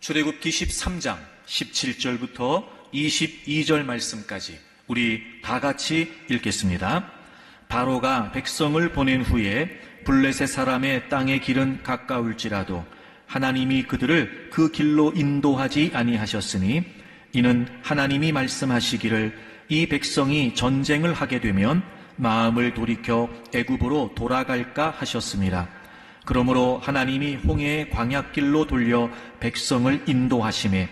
출애굽기 13장 17절부터 22절 말씀까지 우리 다 같이 읽겠습니다. 바로가 백성을 보낸 후에 블레셋 사람의 땅의 길은 가까울지라도 하나님이 그들을 그 길로 인도하지 아니하셨으니 이는 하나님이 말씀하시기를 이 백성이 전쟁을 하게 되면 마음을 돌이켜 애굽으로 돌아갈까 하셨습니다. 그러므로 하나님이 홍해의 광야길로 돌려 백성을 인도하시매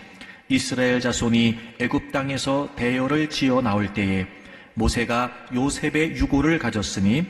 이스라엘 자손이 애굽 땅에서 대열을 지어 나올 때에 모세가 요셉의 유고를 가졌으니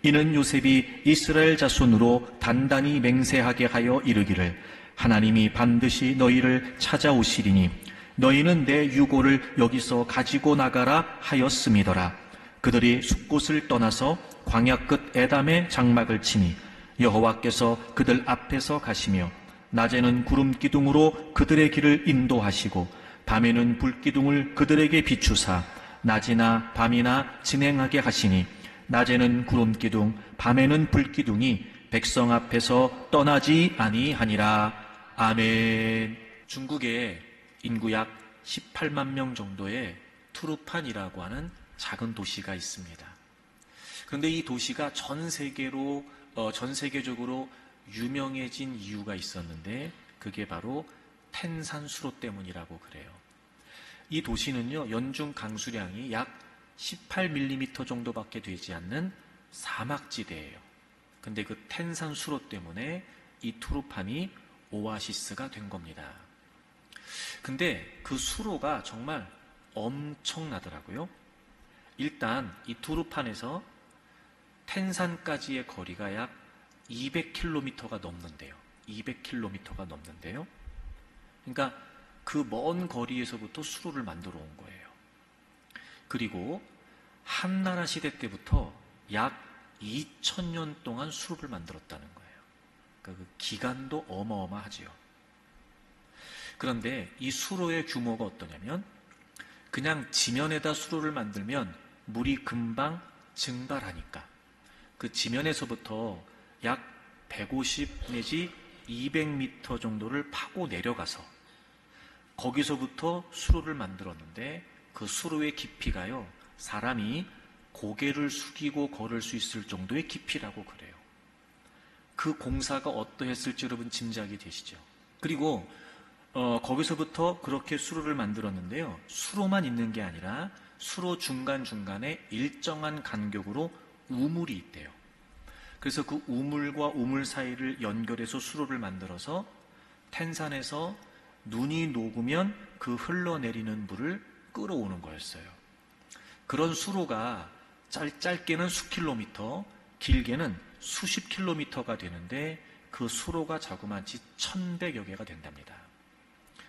이는 요셉이 이스라엘 자손으로 단단히 맹세하게 하여 이르기를 하나님이 반드시 너희를 찾아오시리니 너희는 내 유고를 여기서 가지고 나가라 하였음이더라. 그들이 숲곳을 떠나서 광야 끝 에담의 장막을 치니 여호와께서 그들 앞에서 가시며 낮에는 구름 기둥으로 그들의 길을 인도하시고 밤에는 불 기둥을 그들에게 비추사 낮이나 밤이나 진행하게 하시니 낮에는 구름 기둥 밤에는 불 기둥이 백성 앞에서 떠나지 아니하니라. 아멘. 중국에 인구 약 18만 명 정도의 투르판이라고 하는 작은 도시가 있습니다. 그런데 이 도시가 전 세계적으로 유명해진 이유가 있었는데 그게 바로 텐산수로 때문이라고 그래요. 이 도시는요, 연중 강수량이 약 18mm 정도밖에 되지 않는 사막지대예요. 근데 그 텐산수로 때문에 이 투르판이 오아시스가 된 겁니다. 근데 그 수로가 정말 엄청나더라고요. 일단 이 투르판에서 텐산까지의 거리가 약 200km가 넘는데요. 200km가 넘는데요. 그러니까 그 먼 거리에서부터 수로를 만들어 온 거예요. 그리고 한나라 시대 때부터 약 2000년 동안 수로를 만들었다는 거예요. 그러니까 그 기간도 어마어마하지요. 그런데 이 수로의 규모가 어떠냐면 그냥 지면에다 수로를 만들면 물이 금방 증발하니까 그 지면에서부터 약 150 내지 200m 정도를 파고 내려가서 거기서부터 수로를 만들었는데 그 수로의 깊이가요, 사람이 고개를 숙이고 걸을 수 있을 정도의 깊이라고 그래요. 그 공사가 어떠했을지 여러분 짐작이 되시죠? 그리고 거기서부터 그렇게 수로를 만들었는데요, 수로만 있는 게 아니라 수로 중간중간에 일정한 간격으로 우물이 있대요. 그래서 그 우물과 우물 사이를 연결해서 수로를 만들어서 텐산에서 눈이 녹으면 그 흘러내리는 물을 끌어오는 거였어요. 그런 수로가 짧게는 수킬로미터, 길게는 수십 킬로미터가 되는데 그 수로가 자그마치 1100여 개가 된답니다.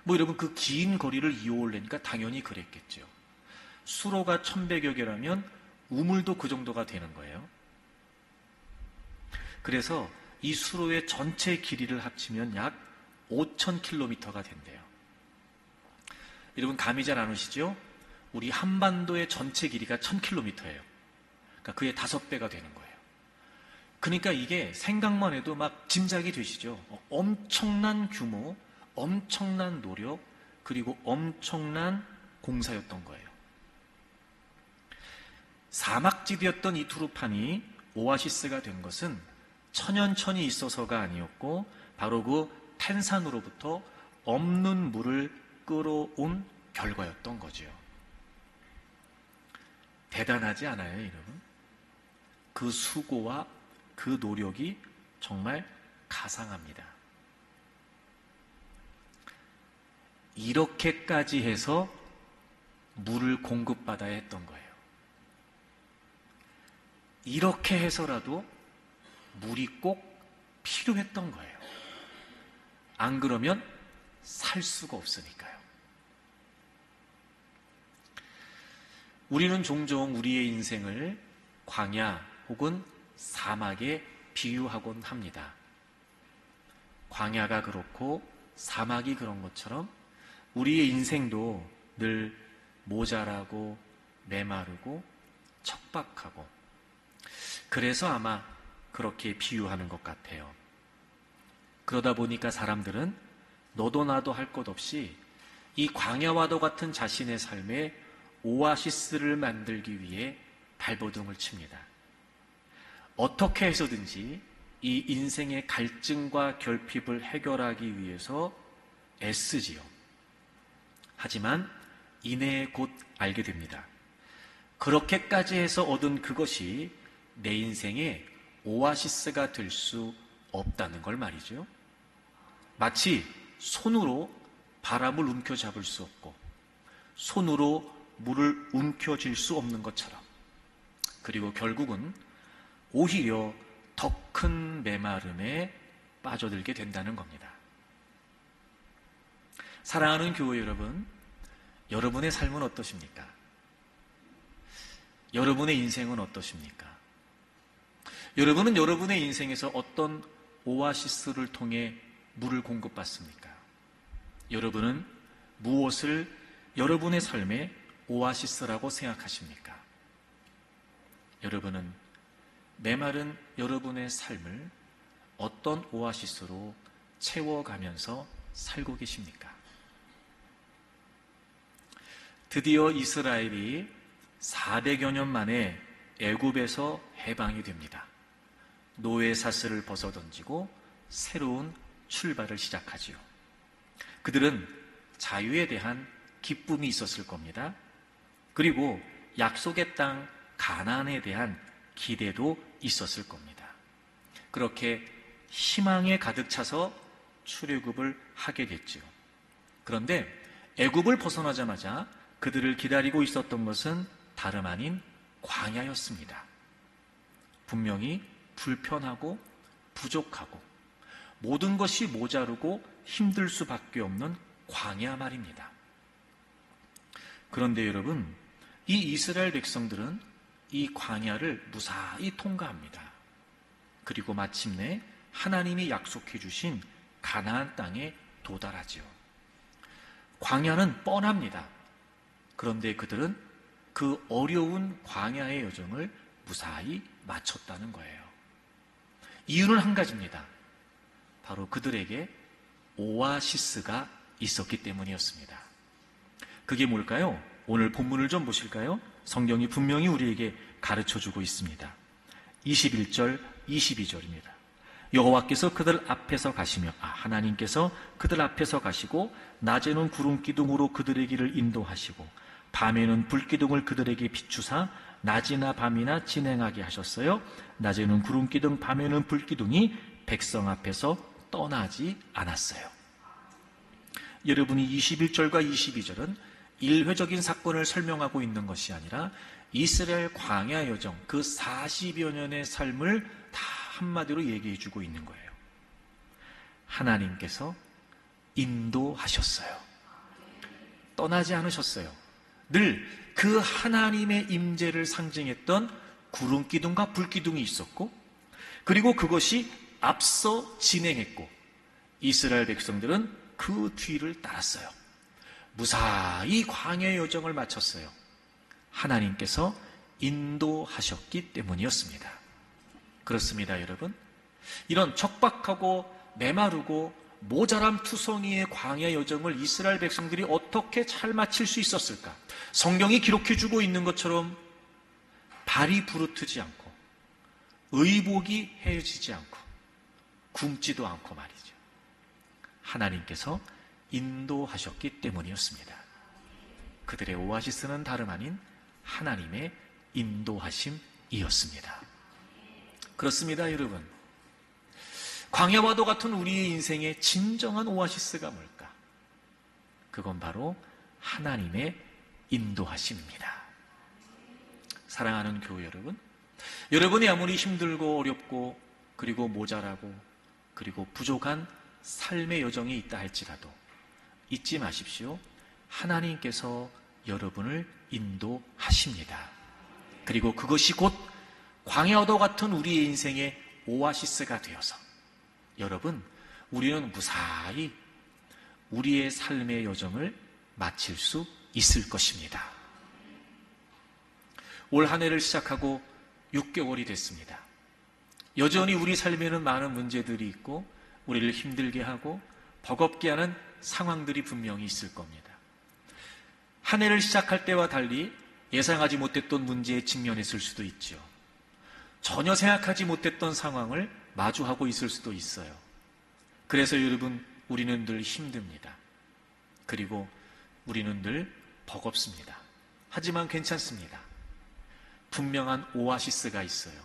여러분 그 긴 거리를 이용하려니까 당연히 그랬겠죠. 수로가 1100여 개라면 우물도 그 정도가 되는 거예요. 그래서 이 수로의 전체 길이를 합치면 약 5000km가 된대요. 여러분 감이 잘 안 오시죠? 우리 한반도의 전체 길이가 1000km예요. 그러니까 그의 5배가 되는 거예요. 그러니까 이게 생각만 해도 막 짐작이 되시죠? 엄청난 규모, 엄청난 노력, 그리고 엄청난 공사였던 거예요. 사막지대였던 이 투르판이 오아시스가 된 것은 천연천이 있어서가 아니었고 바로 그 텐산으로부터 없는 물을 끌어온 결과였던 거죠. 대단하지 않아요, 여러분? 그 수고와 그 노력이 정말 가상합니다. 이렇게까지 해서 물을 공급받아야 했던 거예요. 이렇게 해서라도 물이 꼭 필요했던 거예요. 안 그러면 살 수가 없으니까요. 우리는 종종 우리의 인생을 광야 혹은 사막에 비유하곤 합니다. 광야가 그렇고 사막이 그런 것처럼 우리의 인생도 늘 모자라고 메마르고 척박하고 그래서 아마 그렇게 비유하는 것 같아요. 그러다 보니까 사람들은 너도 나도 할 것 없이 이 광야와도 같은 자신의 삶에 오아시스를 만들기 위해 발버둥을 칩니다. 어떻게 해서든지 이 인생의 갈증과 결핍을 해결하기 위해서 애쓰지요. 하지만 이내에 곧 알게 됩니다. 그렇게까지 해서 얻은 그것이 내 인생의 오아시스가 될 수 없다는 걸 말이죠. 마치 손으로 바람을 움켜잡을 수 없고 손으로 물을 움켜쥘 수 없는 것처럼, 그리고 결국은 오히려 더 큰 메마름에 빠져들게 된다는 겁니다. 사랑하는 교회 여러분, 여러분의 삶은 어떠십니까? 여러분의 인생은 어떠십니까? 여러분은 여러분의 인생에서 어떤 오아시스를 통해 물을 공급받습니까? 여러분은 무엇을 여러분의 삶의 오아시스라고 생각하십니까? 여러분은 메마른 여러분의 삶을 어떤 오아시스로 채워가면서 살고 계십니까? 드디어 이스라엘이 400여 년 만에 애굽에서 해방이 됩니다. 노예 사슬을 벗어던지고 새로운 출발을 시작하지요. 그들은 자유에 대한 기쁨이 있었을 겁니다. 그리고 약속의 땅 가나안에 대한 기대도 있었을 겁니다. 그렇게 희망에 가득 차서 출애굽을 하게 됐지요. 그런데 애굽을 벗어나자마자 그들을 기다리고 있었던 것은 다름 아닌 광야였습니다. 분명히 불편하고 부족하고 모든 것이 모자르고 힘들 수밖에 없는 광야 말입니다. 그런데 여러분, 이 이스라엘 백성들은 이 광야를 무사히 통과합니다. 그리고 마침내 하나님이 약속해 주신 가나안 땅에 도달하지요. 광야는 뻔합니다. 그런데 그들은 그 어려운 광야의 여정을 무사히 마쳤다는 거예요. 이유는 한 가지입니다. 바로 그들에게 오아시스가 있었기 때문이었습니다. 그게 뭘까요? 오늘 본문을 좀 보실까요? 성경이 분명히 우리에게 가르쳐주고 있습니다. 21절, 22절입니다. 여호와께서 그들 앞에서 가시며, 하나님께서 그들 앞에서 가시고 낮에는 구름 기둥으로 그들의 길을 인도하시고 밤에는 불 기둥을 그들에게 비추사 낮이나 밤이나 진행하게 하셨어요. 낮에는 구름 기둥, 밤에는 불 기둥이 백성 앞에서 떠나지 않았어요. 여러분이 21절과 22절은 일회적인 사건을 설명하고 있는 것이 아니라 이스라엘 광야 여정, 그 40여 년의 삶을 다 한마디로 얘기해 주고 있는 거예요. 하나님께서 인도하셨어요. 떠나지 않으셨어요. 늘 그 하나님의 임재를 상징했던 구름 기둥과 불 기둥이 있었고, 그리고 그것이 앞서 진행했고, 이스라엘 백성들은 그 뒤를 따랐어요. 무사히 광야의 여정을 마쳤어요. 하나님께서 인도하셨기 때문이었습니다. 그렇습니다, 여러분. 이런 척박하고 메마르고 모자람 투성이의 광야 여정을 이스라엘 백성들이 어떻게 잘 마칠 수 있었을까? 성경이 기록해주고 있는 것처럼 발이 부르트지 않고 의복이 헤어지지 않고 굶지도 않고 말이죠. 하나님께서 인도하셨기 때문이었습니다. 그들의 오아시스는 다름 아닌 하나님의 인도하심이었습니다. 그렇습니다, 여러분. 광야와도 같은 우리의 인생의 진정한 오아시스가 뭘까? 그건 바로 하나님의 인도하심입니다. 사랑하는 교회 여러분, 여러분이 아무리 힘들고 어렵고 그리고 모자라고 그리고 부족한 삶의 여정이 있다 할지라도 잊지 마십시오. 하나님께서 여러분을 인도하십니다. 그리고 그것이 곧 광야와도 같은 우리의 인생의 오아시스가 되어서 여러분, 우리는 무사히 우리의 삶의 여정을 마칠 수 있을 것입니다. 올 한 해를 시작하고 6개월이 됐습니다. 여전히 우리 삶에는 많은 문제들이 있고 우리를 힘들게 하고 버겁게 하는 상황들이 분명히 있을 겁니다. 한 해를 시작할 때와 달리 예상하지 못했던 문제에 직면했을 수도 있죠. 전혀 생각하지 못했던 상황을 마주하고 있을 수도 있어요. 그래서 여러분, 우리는 늘 힘듭니다. 그리고 우리는 늘 버겁습니다. 하지만 괜찮습니다. 분명한 오아시스가 있어요.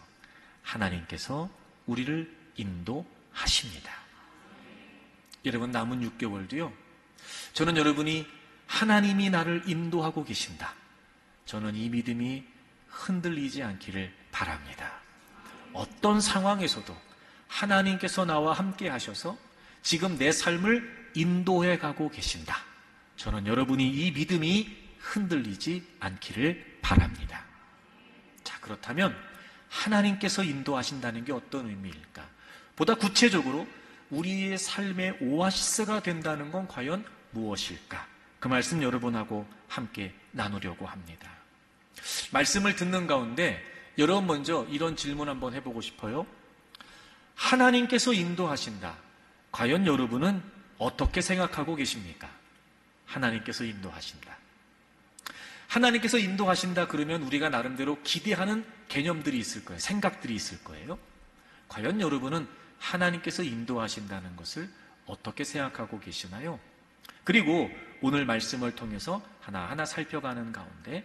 하나님께서 우리를 인도하십니다. 여러분, 남은 6개월도요, 저는 여러분이 하나님이 나를 인도하고 계신다, 저는 이 믿음이 흔들리지 않기를 바랍니다. 어떤 상황에서도 하나님께서 나와 함께 하셔서 지금 내 삶을 인도해 가고 계신다, 저는 여러분이 이 믿음이 흔들리지 않기를 바랍니다. 자, 그렇다면 하나님께서 인도하신다는 게 어떤 의미일까? 보다 구체적으로 우리의 삶의 오아시스가 된다는 건 과연 무엇일까? 그 말씀 여러분하고 함께 나누려고 합니다. 말씀을 듣는 가운데 여러분, 먼저 이런 질문 한번 해보고 싶어요. 하나님께서 인도하신다, 과연 여러분은 어떻게 생각하고 계십니까? 하나님께서 인도하신다. 하나님께서 인도하신다 그러면 우리가 나름대로 기대하는 개념들이 있을 거예요. 생각들이 있을 거예요. 과연 여러분은 하나님께서 인도하신다는 것을 어떻게 생각하고 계시나요? 그리고 오늘 말씀을 통해서 하나하나 살펴가는 가운데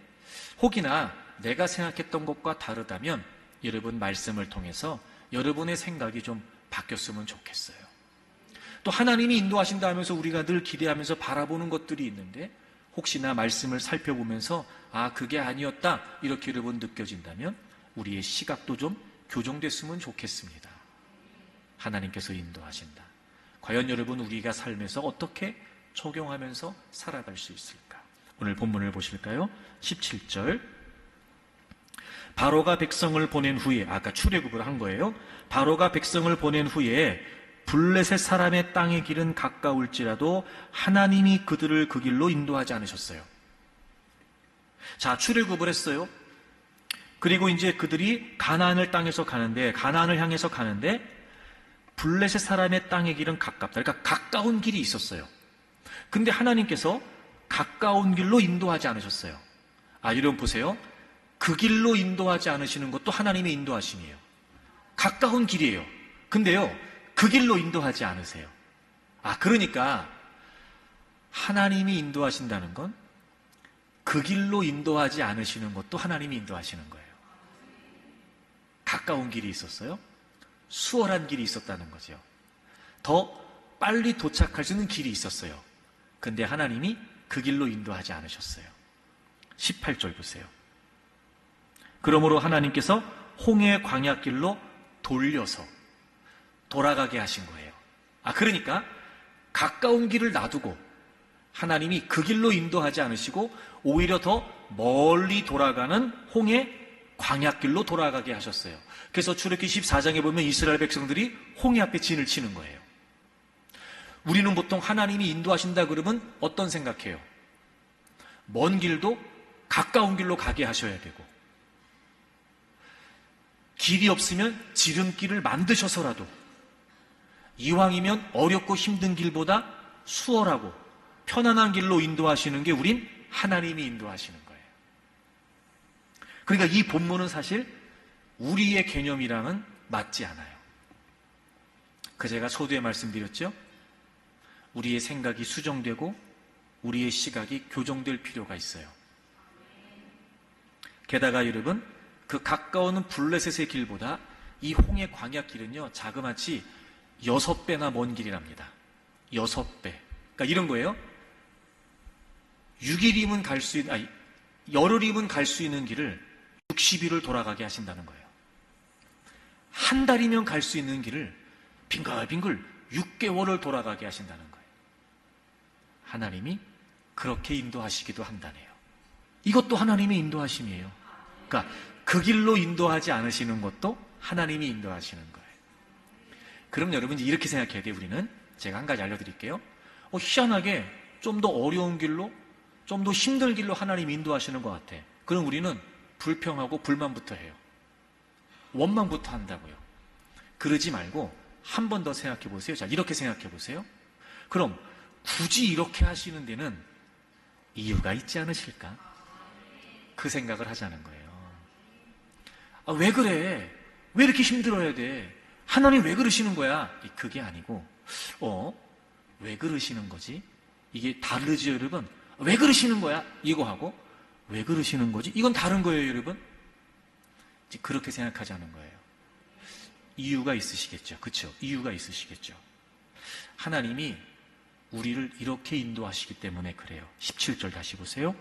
혹이나 내가 생각했던 것과 다르다면 여러분, 말씀을 통해서 여러분의 생각이 좀 바뀌었으면 좋겠어요. 또 하나님이 인도하신다 하면서 우리가 늘 기대하면서 바라보는 것들이 있는데 혹시나 말씀을 살펴보면서 아, 그게 아니었다, 이렇게 여러분 느껴진다면 우리의 시각도 좀 교정됐으면 좋겠습니다. 하나님께서 인도하신다. 과연 여러분, 우리가 삶에서 어떻게 적용하면서 살아갈 수 있을까? 오늘 본문을 보실까요? 17절. 바로가 백성을 보낸 후에, 아까 출애굽을 한 거예요. 바로가 백성을 보낸 후에 블레셋 사람의 땅의 길은 가까울지라도 하나님이 그들을 그 길로 인도하지 않으셨어요. 자, 출애굽을 했어요. 그리고 이제 그들이 가나안을 가나안을 향해서 가는데 블레셋 사람의 땅의 길은 가깝다. 그러니까 가까운 길이 있었어요. 근데 하나님께서 가까운 길로 인도하지 않으셨어요. 아, 여러분 보세요. 그 길로 인도하지 않으시는 것도 하나님의 인도하심이에요. 가까운 길이에요. 근데요, 그 길로 인도하지 않으세요. 아, 그러니까 하나님이 인도하신다는 건 그 길로 인도하지 않으시는 것도 하나님이 인도하시는 거예요. 가까운 길이 있었어요. 수월한 길이 있었다는 거죠. 더 빨리 도착할 수 있는 길이 있었어요. 근데 하나님이 그 길로 인도하지 않으셨어요. 18절 보세요. 그러므로 하나님께서 홍해 광야길로 돌아가게 하신 거예요. 아, 그러니까 가까운 길을 놔두고 하나님이 그 길로 인도하지 않으시고 오히려 더 멀리 돌아가는 홍해 광야길로 돌아가게 하셨어요. 그래서 출애굽기 14장에 보면 이스라엘 백성들이 홍해 앞에 진을 치는 거예요. 우리는 보통 하나님이 인도하신다 그러면 어떤 생각해요? 먼 길도 가까운 길로 가게 하셔야 되고, 길이 없으면 지름길을 만드셔서라도, 이왕이면 어렵고 힘든 길보다 수월하고 편안한 길로 인도하시는 게 우린 하나님이 인도하시는 거예요. 그러니까 이 본문은 사실 우리의 개념이랑은 맞지 않아요. 제가 서두에 말씀드렸죠? 우리의 생각이 수정되고 우리의 시각이 교정될 필요가 있어요. 게다가 여러분, 그 가까운 블레셋의 길보다 이 홍해 광야 길은요, 자그마치 6배나 먼 길이랍니다. 6배. 그러니까 이런 거예요. 6일이면 갈 수 있는, 열흘이면 갈 수 있는 길을 60일을 돌아가게 하신다는 거예요. 한 달이면 갈 수 있는 길을 빙글빙글 6개월을 돌아가게 하신다는 거예요. 하나님이 그렇게 인도하시기도 한다네요. 이것도 하나님의 인도하심이에요. 그러니까 그 길로 인도하지 않으시는 것도 하나님이 인도하시는 거예요. 그럼 여러분 이렇게 생각해야 돼요. 우리는, 제가 한 가지 알려드릴게요. 희한하게 좀 더 어려운 길로, 좀 더 힘든 길로 하나님이 인도하시는 것 같아. 그럼 우리는 불평하고 불만부터 해요. 원망부터 한다고요. 그러지 말고 한 번 더 생각해 보세요. 자, 이렇게 생각해 보세요. 그럼 굳이 이렇게 하시는 데는 이유가 있지 않으실까? 그 생각을 하자는 거예요. 아, 왜 그래? 왜 이렇게 힘들어야 돼? 하나님 왜 그러시는 거야? 그게 아니고, 왜 그러시는 거지? 이게 다르죠, 여러분? 왜 그러시는 거야? 이거하고, 왜 그러시는 거지? 이건 다른 거예요, 여러분? 이제 그렇게 생각하자는 거예요. 이유가 있으시겠죠. 그렇죠? 이유가 있으시겠죠. 하나님이 우리를 이렇게 인도하시기 때문에 그래요. 17절 다시 보세요.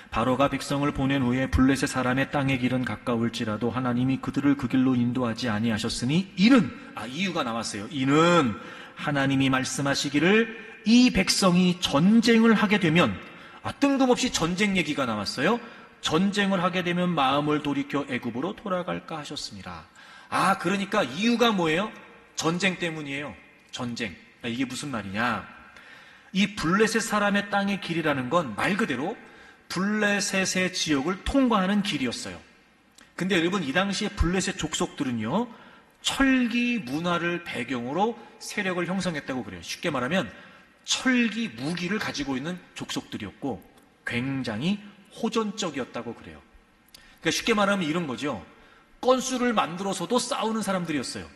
바로가 백성을 보낸 후에 블레셋 사람의 땅의 길은 가까울지라도 하나님이 그들을 그 길로 인도하지 아니하셨으니 이유가 나왔어요. 이는 하나님이 말씀하시기를 이 백성이 전쟁을 하게 되면 뜬금없이 전쟁 얘기가 나왔어요. 전쟁을 하게 되면 마음을 돌이켜 애굽으로 돌아갈까 하셨습니다. 그러니까 이유가 뭐예요? 전쟁 때문이에요. 전쟁. 이게 무슨 말이냐? 이 블레셋 사람의 땅의 길이라는 건 말 그대로 블레셋의 지역을 통과하는 길이었어요. 근데 여러분, 이 당시에 블레셋 족속들은요, 철기 문화를 배경으로 세력을 형성했다고 그래요. 쉽게 말하면 철기 무기를 가지고 있는 족속들이었고 굉장히 호전적이었다고 그래요. 그러니까 쉽게 말하면 이런 거죠. 건수를 만들어서도 싸우는 사람들이었어요.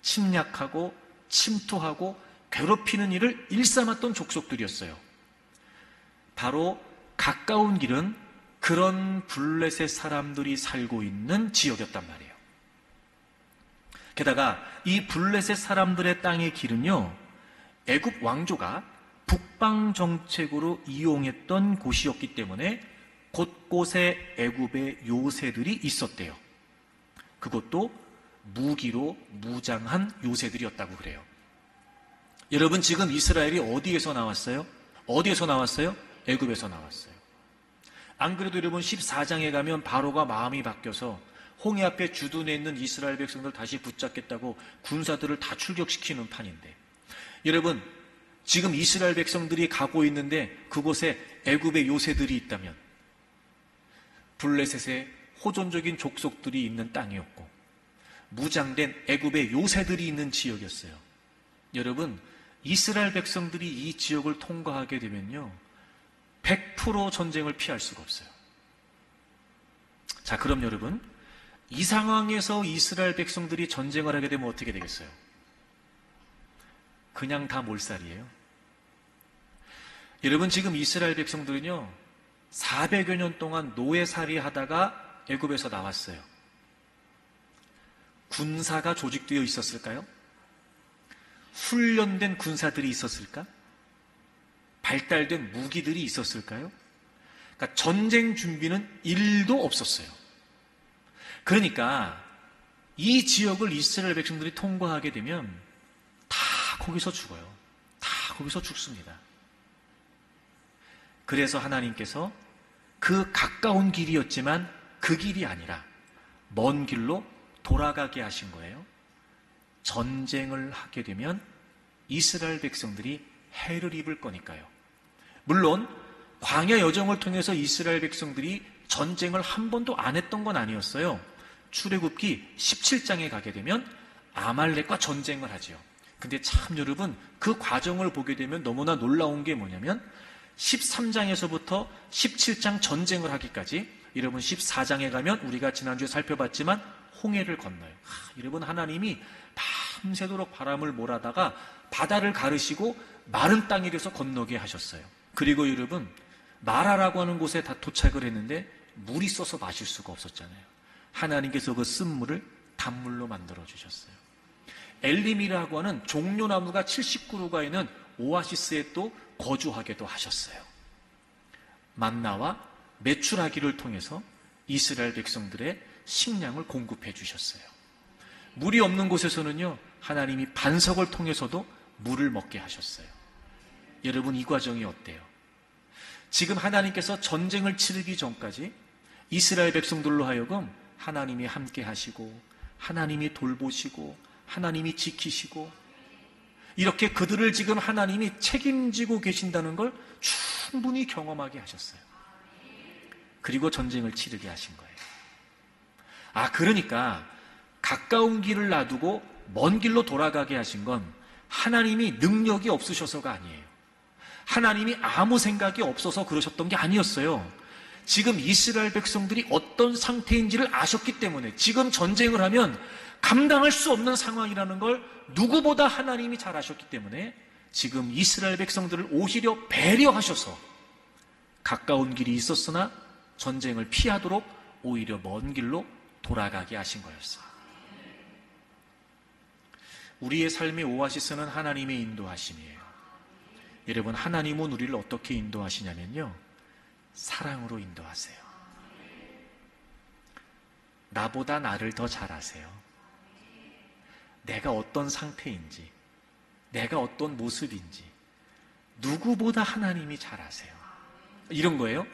침략하고 침투하고 괴롭히는 일을 일삼았던 족속들이었어요. 바로 가까운 길은 그런 블레셋 사람들이 살고 있는 지역이었단 말이에요. 게다가 이 블레셋 사람들의 땅의 길은요, 애굽 왕조가 북방 정책으로 이용했던 곳이었기 때문에 곳곳에 애굽의 요새들이 있었대요. 그것도 무기로 무장한 요새들이었다고 그래요. 여러분, 지금 이스라엘이 어디에서 나왔어요? 어디에서 나왔어요? 애굽에서 나왔어요. 안 그래도 여러분 14장에 가면 바로가 마음이 바뀌어서 홍해 앞에 주둔해 있는 이스라엘 백성들 다시 붙잡겠다고 군사들을 다 출격시키는 판인데, 여러분 지금 이스라엘 백성들이 가고 있는데 그곳에 애굽의 요새들이 있다면 블레셋의 호전적인 족속들이 있는 땅이었고 무장된 애굽의 요새들이 있는 지역이었어요. 여러분, 이스라엘 백성들이 이 지역을 통과하게 되면요 100% 전쟁을 피할 수가 없어요. 자, 그럼 여러분, 이 상황에서 이스라엘 백성들이 전쟁을 하게 되면 어떻게 되겠어요? 그냥 다 몰살이에요. 여러분, 지금 이스라엘 백성들은요 400여 년 동안 노예살이 하다가 애굽에서 나왔어요. 군사가 조직되어 있었을까요? 훈련된 군사들이 있었을까? 발달된 무기들이 있었을까요? 그러니까 전쟁 준비는 1도 없었어요. 그러니까 이 지역을 이스라엘 백성들이 통과하게 되면 다 거기서 죽어요. 다 거기서 죽습니다. 그래서 하나님께서 그 가까운 길이었지만 그 길이 아니라 먼 길로 돌아가게 하신 거예요. 전쟁을 하게 되면 이스라엘 백성들이 해를 입을 거니까요. 물론 광야 여정을 통해서 이스라엘 백성들이 전쟁을 한 번도 안 했던 건 아니었어요. 출애굽기 17장에 가게 되면 아말렉과 전쟁을 하죠. 근데 참 여러분, 그 과정을 보게 되면 너무나 놀라운 게 뭐냐면 13장에서부터 17장 전쟁을 하기까지, 여러분 14장에 가면 우리가 지난주에 살펴봤지만 홍해를 건너요. 여러분, 하나님이 밤새도록 바람을 몰아다가 바다를 가르시고 마른 땅이 돼서 건너게 하셨어요. 그리고 여러분, 마라라고 하는 곳에 다 도착을 했는데 물이 써서 마실 수가 없었잖아요. 하나님께서 그 쓴물을 단물로 만들어 주셨어요. 엘림이라고 하는 종려나무가 70그루가 있는 오아시스에 또 거주하게도 하셨어요. 만나와 메추라기를 통해서 이스라엘 백성들의 식량을 공급해 주셨어요. 물이 없는 곳에서는요 하나님이 반석을 통해서도 물을 먹게 하셨어요. 여러분, 이 과정이 어때요? 지금 하나님께서 전쟁을 치르기 전까지 이스라엘 백성들로 하여금 하나님이 함께 하시고 하나님이 돌보시고 하나님이 지키시고 이렇게 그들을 지금 하나님이 책임지고 계신다는 걸 충분히 경험하게 하셨어요. 그리고 전쟁을 치르게 하신 거예요. 그러니까 가까운 길을 놔두고 먼 길로 돌아가게 하신 건 하나님이 능력이 없으셔서가 아니에요. 하나님이 아무 생각이 없어서 그러셨던 게 아니었어요. 지금 이스라엘 백성들이 어떤 상태인지를 아셨기 때문에 지금 전쟁을 하면 감당할 수 없는 상황이라는 걸 누구보다 하나님이 잘 아셨기 때문에 지금 이스라엘 백성들을 오히려 배려하셔서 가까운 길이 있었으나 전쟁을 피하도록 오히려 먼 길로 돌아가게 하신 거였어요. 우리의 삶의 오아시스는 하나님의 인도하심이에요. 여러분, 하나님은 우리를 어떻게 인도하시냐면요, 사랑으로 인도하세요. 나보다 나를 더 잘 아세요. 내가 어떤 상태인지, 내가 어떤 모습인지 누구보다 하나님이 잘 아세요. 이런 거예요.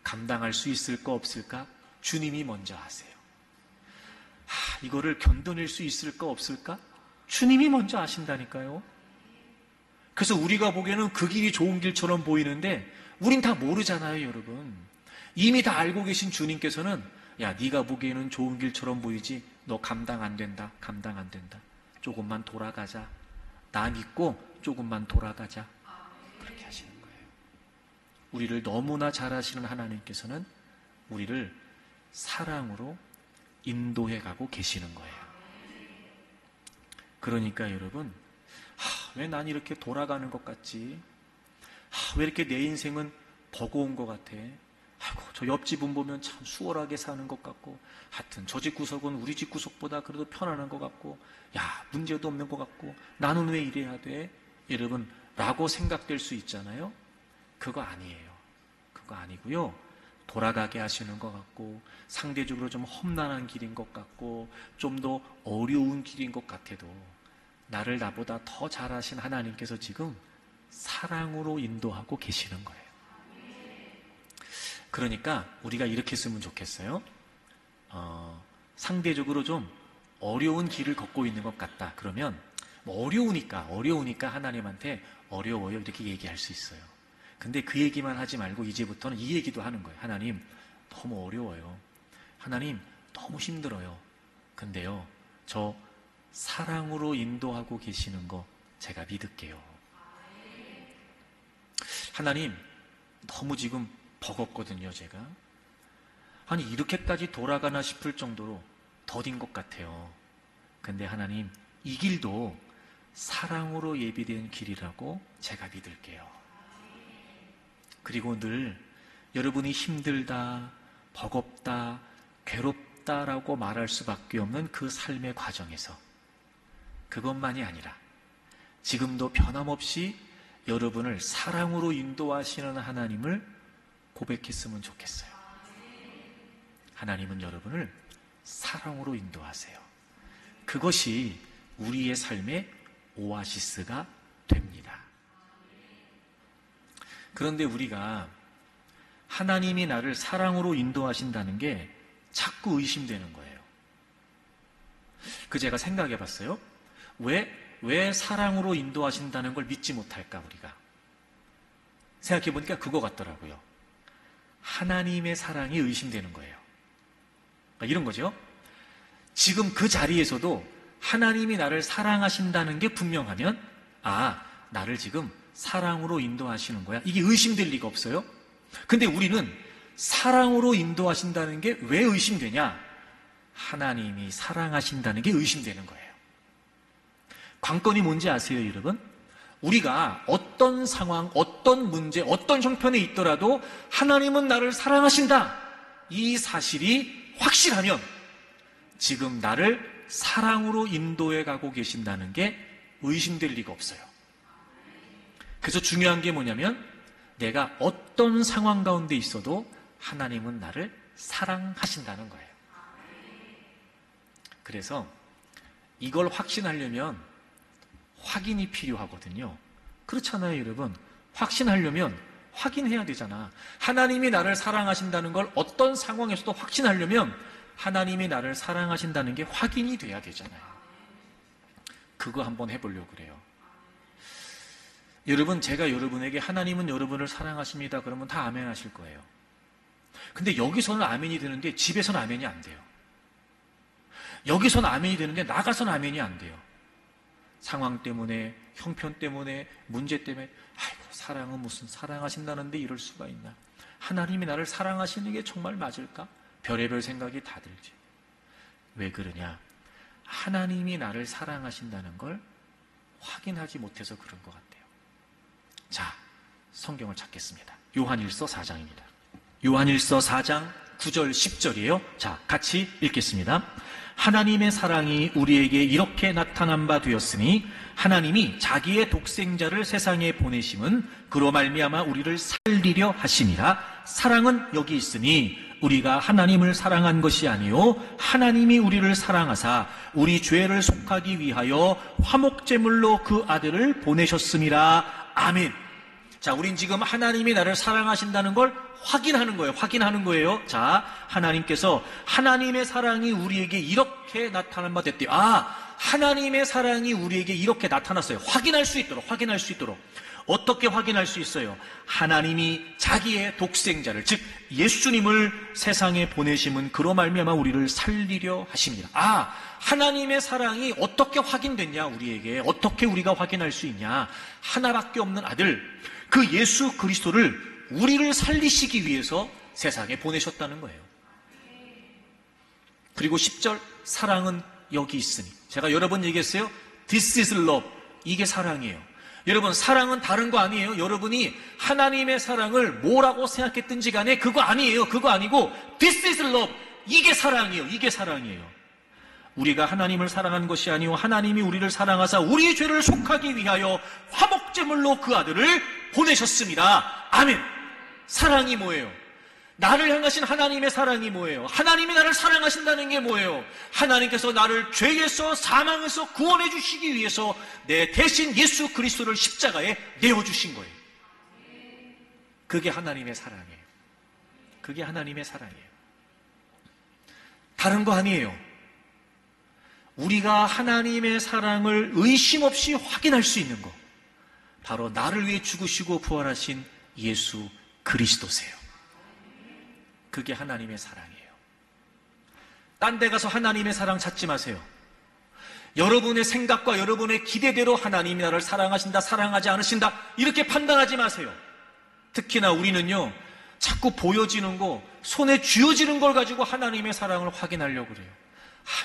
감당할 수 있을까 없을까? 주님이 먼저 아세요. 이거를 견뎌낼 수 있을까 없을까? 주님이 먼저 아신다니까요. 그래서 우리가 보기에는 그 길이 좋은 길처럼 보이는데 우린 다 모르잖아요, 여러분. 이미 다 알고 계신 주님께서는 야, 네가 보기에는 좋은 길처럼 보이지 너 감당 안 된다. 감당 안 된다. 조금만 돌아가자. 나 믿고 조금만 돌아가자. 그렇게 하시는 거예요. 우리를 너무나 잘 아시는 하나님께서는 우리를 사랑으로 인도해 가고 계시는 거예요. 그러니까 여러분, 왜 난 이렇게 돌아가는 것 같지? 왜 이렇게 내 인생은 버거운 것 같아? 아이고, 저 옆집은 보면 참 수월하게 사는 것 같고, 하여튼 저 집 구석은 우리 집 구석보다 그래도 편안한 것 같고, 야, 문제도 없는 것 같고, 나는 왜 이래야 돼? 여러분, 라고 생각될 수 있잖아요. 그거 아니에요. 그거 아니고요. 돌아가게 하시는 것 같고, 상대적으로 좀 험난한 길인 것 같고, 좀 더 어려운 길인 것 같아도 나를 나보다 더 잘하신 하나님께서 지금 사랑으로 인도하고 계시는 거예요. 그러니까 우리가 이렇게 했으면 좋겠어요. 상대적으로 좀 어려운 길을 걷고 있는 것 같다. 그러면 뭐 어려우니까 하나님한테 어려워요 이렇게 얘기할 수 있어요. 근데 그 얘기만 하지 말고 이제부터는 이 얘기도 하는 거예요. 하나님, 너무 어려워요. 하나님, 너무 힘들어요. 근데요, 저 사랑으로 인도하고 계시는 거 제가 믿을게요. 하나님, 너무 지금 버겁거든요, 제가. 아니, 이렇게까지 돌아가나 싶을 정도로 더딘 것 같아요. 근데 하나님, 이 길도 사랑으로 예비된 길이라고 제가 믿을게요. 그리고 늘 여러분이 힘들다, 버겁다, 괴롭다라고 말할 수밖에 없는 그 삶의 과정에서 그것만이 아니라 지금도 변함없이 여러분을 사랑으로 인도하시는 하나님을 고백했으면 좋겠어요. 하나님은 여러분을 사랑으로 인도하세요. 그것이 우리의 삶의 오아시스가 됩니다. 그런데 우리가 하나님이 나를 사랑으로 인도하신다는 게 자꾸 의심되는 거예요. 제가 생각해 봤어요. 왜 사랑으로 인도하신다는 걸 믿지 못할까, 우리가? 생각해 보니까 그거 같더라고요. 하나님의 사랑이 의심되는 거예요. 이런 거죠. 지금 그 자리에서도 하나님이 나를 사랑하신다는 게 분명하면, 나를 지금 사랑으로 인도하시는 거야. 이게 의심될 리가 없어요. 근데 우리는 사랑으로 인도하신다는 게 왜 의심되냐? 하나님이 사랑하신다는 게 의심되는 거예요. 관건이 뭔지 아세요, 여러분? 우리가 어떤 상황, 어떤 문제, 어떤 형편에 있더라도 하나님은 나를 사랑하신다. 이 사실이 확실하면 지금 나를 사랑으로 인도해 가고 계신다는 게 의심될 리가 없어요. 그래서 중요한 게 뭐냐면 내가 어떤 상황 가운데 있어도 하나님은 나를 사랑하신다는 거예요. 그래서 이걸 확신하려면 확인이 필요하거든요. 그렇잖아요, 여러분. 확신하려면 확인해야 되잖아. 하나님이 나를 사랑하신다는 걸 어떤 상황에서도 확신하려면 하나님이 나를 사랑하신다는 게 확인이 돼야 되잖아요. 그거 한번 해보려고 그래요. 여러분, 제가 여러분에게 하나님은 여러분을 사랑하십니다 그러면 다 아멘 하실 거예요. 근데 여기서는 아멘이 되는데 집에서는 아멘이 안 돼요. 여기서는 아멘이 되는데 나가서는 아멘이 안 돼요. 상황 때문에, 형편 때문에, 문제 때문에, 아이고, 사랑은 무슨 사랑하신다는데 이럴 수가 있나? 하나님이 나를 사랑하시는 게 정말 맞을까? 별의별 생각이 다 들지. 왜 그러냐? 하나님이 나를 사랑하신다는 걸 확인하지 못해서 그런 것 같아요. 자, 성경을 찾겠습니다. 요한일서 4장입니다. 요한일서 4장 9절 10절이에요. 자, 같이 읽겠습니다. 하나님의 사랑이 우리에게 이렇게 나타난 바 되었으니 하나님이 자기의 독생자를 세상에 보내심은 그로 말미암아 우리를 살리려 하심이라. 사랑은 여기 있으니 우리가 하나님을 사랑한 것이 아니요 하나님이 우리를 사랑하사 우리 죄를 속하기 위하여 화목제물로 그 아들을 보내셨음이라. 아멘. 자, 우린 지금 하나님이 나를 사랑하신다는 걸 확인하는 거예요. 자, 하나님께서 하나님의 사랑이 우리에게 이렇게 나타난 바 됐대요. 하나님의 사랑이 우리에게 이렇게 나타났어요. 확인할 수 있도록. 어떻게 확인할 수 있어요? 하나님이 자기의 독생자를, 즉 예수님을 세상에 보내심은 그로 말미암아 우리를 살리려 하십니다. 하나님의 사랑이 어떻게 확인됐냐? 우리에게 어떻게 우리가 확인할 수 있냐? 하나밖에 없는 아들, 그 예수 그리스도를 우리를 살리시기 위해서 세상에 보내셨다는 거예요. 그리고 10절, 사랑은 여기 있으니. 제가 여러 번 얘기했어요. This is love. 이게 사랑이에요. 여러분, 사랑은 다른 거 아니에요. 여러분이 하나님의 사랑을 뭐라고 생각했든지 간에 그거 아니에요. 그거 아니고 This is love. 이게 사랑이에요. 우리가 하나님을 사랑한 것이 아니요 하나님이 우리를 사랑하사 우리의 죄를 속하기 위하여 화목제물로 그 아들을 보내셨습니다. 아멘. 사랑이 뭐예요? 나를 향하신 하나님의 사랑이 뭐예요? 하나님이 나를 사랑하신다는 게 뭐예요? 하나님께서 나를 죄에서 사망에서 구원해 주시기 위해서 내 대신 예수 그리스도를 십자가에 내어주신 거예요. 그게 하나님의 사랑이에요. 다른 거 아니에요. 우리가 하나님의 사랑을 의심 없이 확인할 수 있는 것, 바로 나를 위해 죽으시고 부활하신 예수 그리스도세요. 그게 하나님의 사랑이에요. 딴 데 가서 하나님의 사랑 찾지 마세요. 여러분의 생각과 여러분의 기대대로 하나님이 나를 사랑하신다, 사랑하지 않으신다, 이렇게 판단하지 마세요. 특히나 우리는요, 자꾸 보여지는 거, 손에 쥐어지는 걸 가지고 하나님의 사랑을 확인하려고 그래요.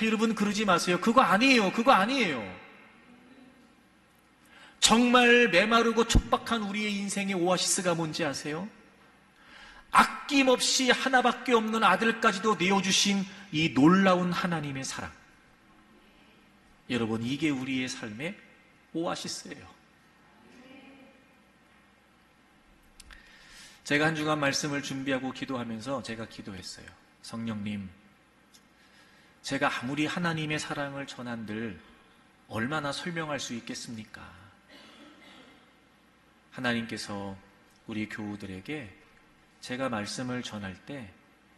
여러분 그러지 마세요. 그거 아니에요. 정말 메마르고 촉박한 우리의 인생의 오아시스가 뭔지 아세요? 아낌없이 하나밖에 없는 아들까지도 내어주신 이 놀라운 하나님의 사랑. 여러분, 이게 우리의 삶의 오아시스예요. 제가 한 주간 말씀을 준비하고 기도하면서 제가 기도했어요. 성령님, 제가 아무리 하나님의 사랑을 전한들 얼마나 설명할 수 있겠습니까? 하나님께서 우리 교우들에게 제가 말씀을 전할 때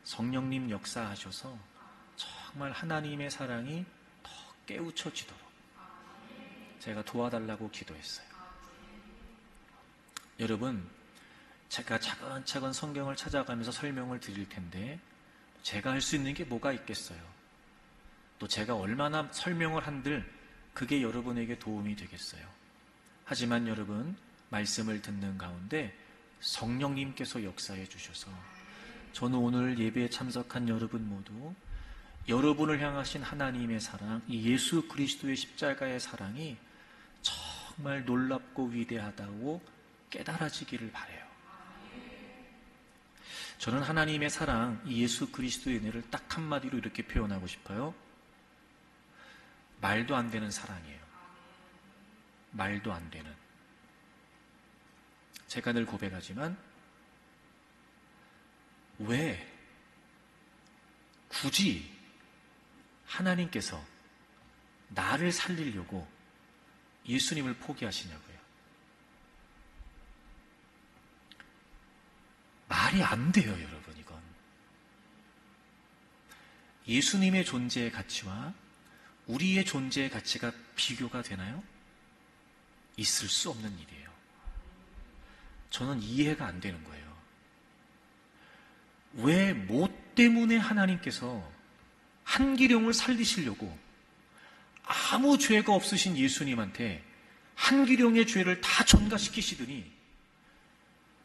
성령님 역사하셔서 정말 하나님의 사랑이 더 깨우쳐지도록 제가 도와달라고 기도했어요. 여러분, 제가 차근차근 성경을 찾아가면서 설명을 드릴 텐데 제가 할 수 있는 게 뭐가 있겠어요? 또 제가 얼마나 설명을 한들 그게 여러분에게 도움이 되겠어요. 하지만 여러분, 말씀을 듣는 가운데 성령님께서 역사해 주셔서 저는 오늘 예배에 참석한 여러분 모두 여러분을 향하신 하나님의 사랑, 이 예수 그리스도의 십자가의 사랑이 정말 놀랍고 위대하다고 깨달아지기를 바라요. 저는 하나님의 사랑, 이 예수 그리스도의 은혜를 딱 한마디로 이렇게 표현하고 싶어요. 말도 안 되는 사랑이에요. 말도 안 되는. 제가 늘 고백하지만 왜 굳이 하나님께서 나를 살리려고 예수님을 포기하시냐고요. 말이 안 돼요, 여러분. 이건 예수님의 존재의 가치와 우리의 존재의 가치가 비교가 되나요? 있을 수 없는 일이에요. 저는 이해가 안 되는 거예요. 왜 뭐 때문에 하나님께서 한기령을 살리시려고 아무 죄가 없으신 예수님한테 한기령의 죄를 다 전가시키시더니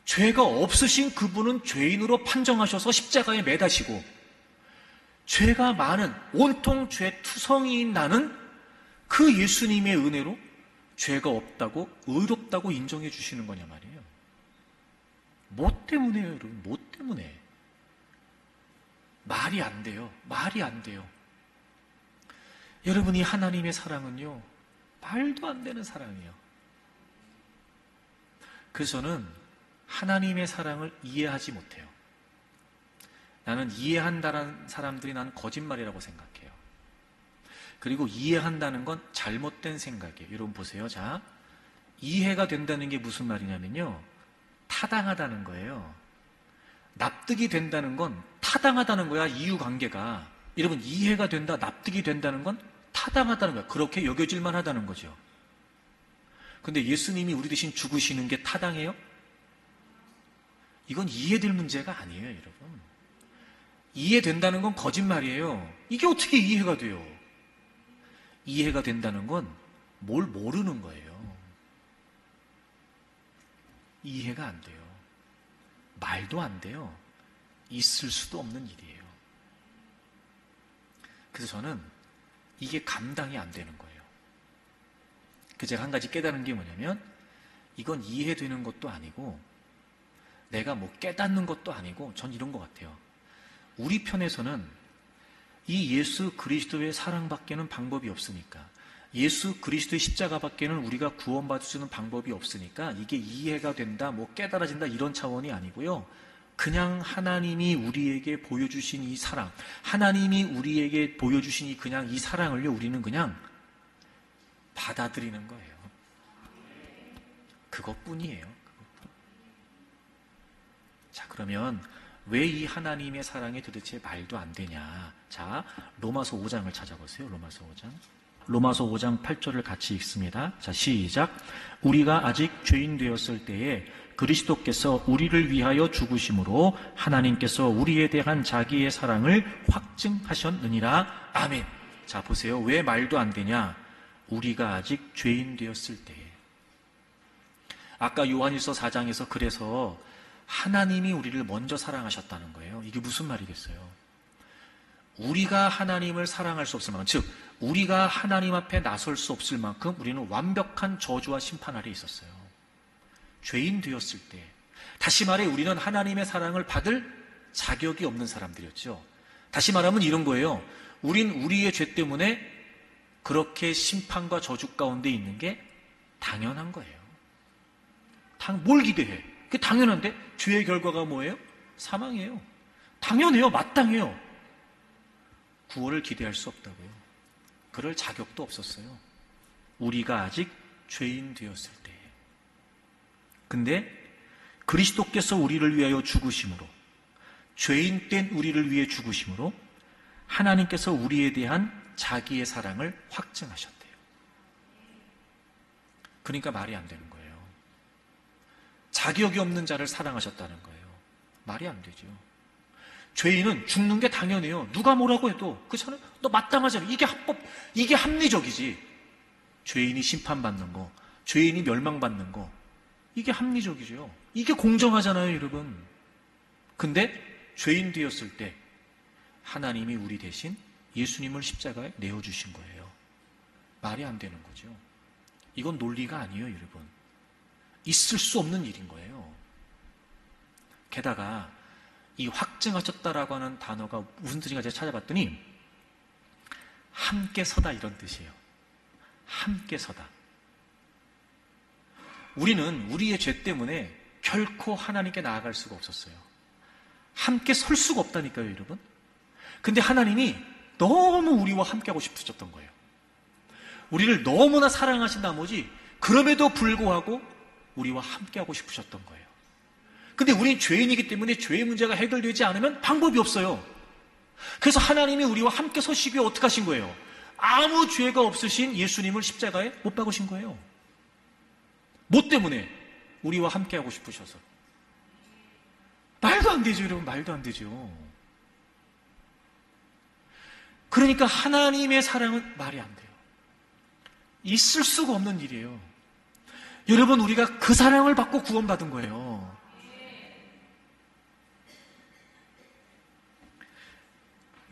죄가 없으신 그분은 죄인으로 판정하셔서 십자가에 매다시고 죄가 많은 온통 죄투성이인 나는 그 예수님의 은혜로 죄가 없다고 의롭다고 인정해 주시는 거냐 말이에요. 뭐 때문에요, 여러분? 뭐 때문에? 말이 안 돼요. 말이 안 돼요. 여러분이 하나님의 사랑은요, 말도 안 되는 사랑이에요. 그래서 저는 하나님의 사랑을 이해하지 못해요. 나는 이해한다는 사람들이 나는 거짓말이라고 생각해요. 그리고 이해한다는 건 잘못된 생각이에요. 여러분 보세요. 자, 이해가 된다는 게 무슨 말이냐면요, 타당하다는 거예요. 납득이 된다는 건 타당하다는 거야. 이유관계가. 여러분, 이해가 된다, 납득이 된다는 건 타당하다는 거야. 그렇게 여겨질만 하다는 거죠. 근데 예수님이 우리 대신 죽으시는 게 타당해요? 이건 이해될 문제가 아니에요, 여러분. 이해된다는 건 거짓말이에요. 이게 어떻게 이해가 돼요? 이해가 된다는 건 뭘 모르는 거예요. 이해가 안 돼요. 말도 안 돼요. 있을 수도 없는 일이에요. 그래서 저는 이게 감당이 안 되는 거예요. 그래서 제가 한 가지 깨달은 게 뭐냐면, 이건 이해되는 것도 아니고 내가 뭐 깨닫는 것도 아니고, 전 이런 것 같아요. 우리 편에서는 이 예수 그리스도의 사랑밖에는 방법이 없으니까, 예수 그리스도의 십자가밖에는 우리가 구원받을 수 있는 방법이 없으니까 이게 이해가 된다, 뭐 깨달아진다, 이런 차원이 아니고요. 그냥 하나님이 우리에게 보여주신 이 사랑, 하나님이 우리에게 보여주신 그냥 이 사랑을요, 우리는 그냥 받아들이는 거예요. 그것뿐이에요. 그것뿐. 자, 그러면 왜 이 하나님의 사랑이 도대체 말도 안 되냐? 자, 로마서 5장을 찾아보세요. 로마서 5장. 로마서 5장 8절을 같이 읽습니다. 자, 시작. 우리가 아직 죄인 되었을 때에 그리스도께서 우리를 위하여 죽으심으로 하나님께서 우리에 대한 자기의 사랑을 확증하셨느니라. 아멘. 자, 보세요. 왜 말도 안 되냐? 우리가 아직 죄인 되었을 때에. 아까 요한일서 4장에서 그래서 하나님이 우리를 먼저 사랑하셨다는 거예요. 이게 무슨 말이겠어요? 우리가 하나님을 사랑할 수 없을 만큼, 즉 우리가 하나님 앞에 나설 수 없을 만큼 우리는 완벽한 저주와 심판 아래 있었어요. 죄인 되었을 때. 다시 말해 우리는 하나님의 사랑을 받을 자격이 없는 사람들이었죠. 다시 말하면 이런 거예요. 우린 우리의 죄 때문에 그렇게 심판과 저주 가운데 있는 게 당연한 거예요. 뭘 기대해? 그게 당연한데 죄의 결과가 뭐예요? 사망이에요. 당연해요. 마땅해요. 구원을 기대할 수 없다고요. 그럴 자격도 없었어요. 우리가 아직 죄인 되었을 때. 근데 그리스도께서 우리를 위하여 죽으심으로, 죄인 된 우리를 위해 죽으심으로 하나님께서 우리에 대한 자기의 사랑을 확증하셨대요. 그러니까 말이 안 되는 거예요. 자격이 없는 자를 사랑하셨다는 거예요. 말이 안 되죠. 죄인은 죽는 게 당연해요. 누가 뭐라고 해도 그렇잖아요. 너 마땅하잖아요. 이게 합법, 이게 합리적이지. 죄인이 심판받는 거, 죄인이 멸망받는 거, 이게 합리적이죠. 이게 공정하잖아요, 여러분. 근데 죄인 되었을 때 하나님이 우리 대신 예수님을 십자가에 내어주신 거예요. 말이 안 되는 거죠. 이건 논리가 아니에요, 여러분. 있을 수 없는 일인 거예요. 게다가 이 확증하셨다라고 하는 단어가 무슨 뜻인가 제가 찾아봤더니 함께 서다, 이런 뜻이에요. 함께 서다. 우리는 우리의 죄 때문에 결코 하나님께 나아갈 수가 없었어요. 함께 설 수가 없다니까요, 여러분. 근데 하나님이 너무 우리와 함께 하고 싶으셨던 거예요. 우리를 너무나 사랑하신 나머지 그럼에도 불구하고 우리와 함께 하고 싶으셨던 거예요. 근데 우리는 죄인이기 때문에 죄의 문제가 해결되지 않으면 방법이 없어요. 그래서 하나님이 우리와 함께 서시기에 어떻게 하신 거예요? 아무 죄가 없으신 예수님을 십자가에 못 박으신 거예요. 뭐 때문에? 우리와 함께 하고 싶으셔서. 말도 안 되죠, 여러분. 말도 안 되죠. 그러니까 하나님의 사랑은 말이 안 돼요. 있을 수가 없는 일이에요. 여러분, 우리가 그 사랑을 받고 구원받은 거예요.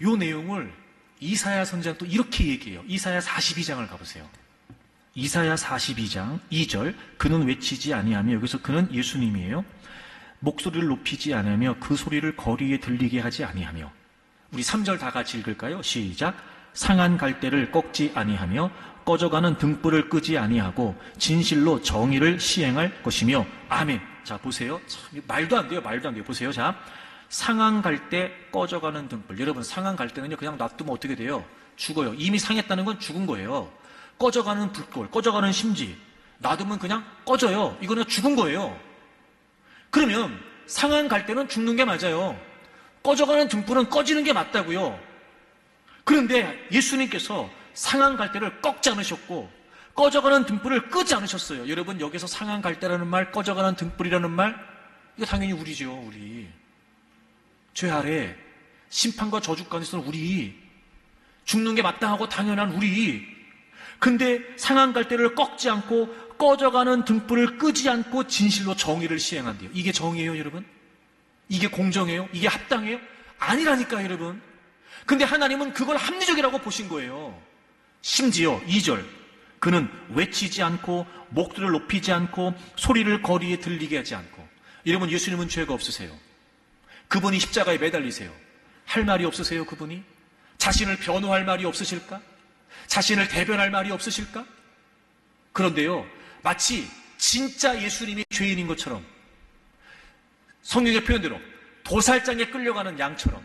이 내용을 이사야 선지자는 또 이렇게 얘기해요. 이사야 42장을 가보세요. 이사야 42장 2절, 그는 외치지 아니하며, 여기서 그는 예수님이에요. 목소리를 높이지 아니하며 그 소리를 거리에 들리게 하지 아니하며. 우리 3절 다 같이 읽을까요? 시작. 상한 갈대를 꺾지 아니하며 꺼져가는 등불을 끄지 아니하고 진실로 정의를 시행할 것이며. 아멘. 자, 보세요. 참, 말도 안 돼요. 말도 안 돼요. 보세요. 자, 상한 갈대, 꺼져가는 등불. 여러분, 상한 갈대는요, 그냥 놔두면 어떻게 돼요? 죽어요. 이미 상했다는 건 죽은 거예요. 꺼져가는 불꽃, 꺼져가는 심지, 놔두면 그냥 꺼져요. 이거는 죽은 거예요. 그러면 상한 갈대는 죽는 게 맞아요. 꺼져가는 등불은 꺼지는 게 맞다고요. 그런데 예수님께서 상한 갈대를 꺾지 않으셨고 꺼져가는 등불을 끄지 않으셨어요. 여러분, 여기서 상한 갈대라는 말, 꺼져가는 등불이라는 말, 이거 당연히 우리죠. 우리 죄 아래 심판과 저주 가운데서는 우리, 죽는 게 마땅하고 당연한 우리. 근데 상한 갈대를 꺾지 않고 꺼져가는 등불을 끄지 않고 진실로 정의를 시행한대요. 이게 정의예요, 여러분? 이게 공정해요? 이게 합당해요? 아니라니까, 여러분. 근데 하나님은 그걸 합리적이라고 보신 거예요. 심지어 2절, 그는 외치지 않고 목소리를 높이지 않고 소리를 거리에 들리게 하지 않고. 여러분, 예수님은 죄가 없으세요. 그분이 십자가에 매달리세요. 할 말이 없으세요, 그분이? 자신을 변호할 말이 없으실까? 자신을 대변할 말이 없으실까? 그런데요, 마치 진짜 예수님이 죄인인 것처럼, 성경의 표현대로 도살장에 끌려가는 양처럼,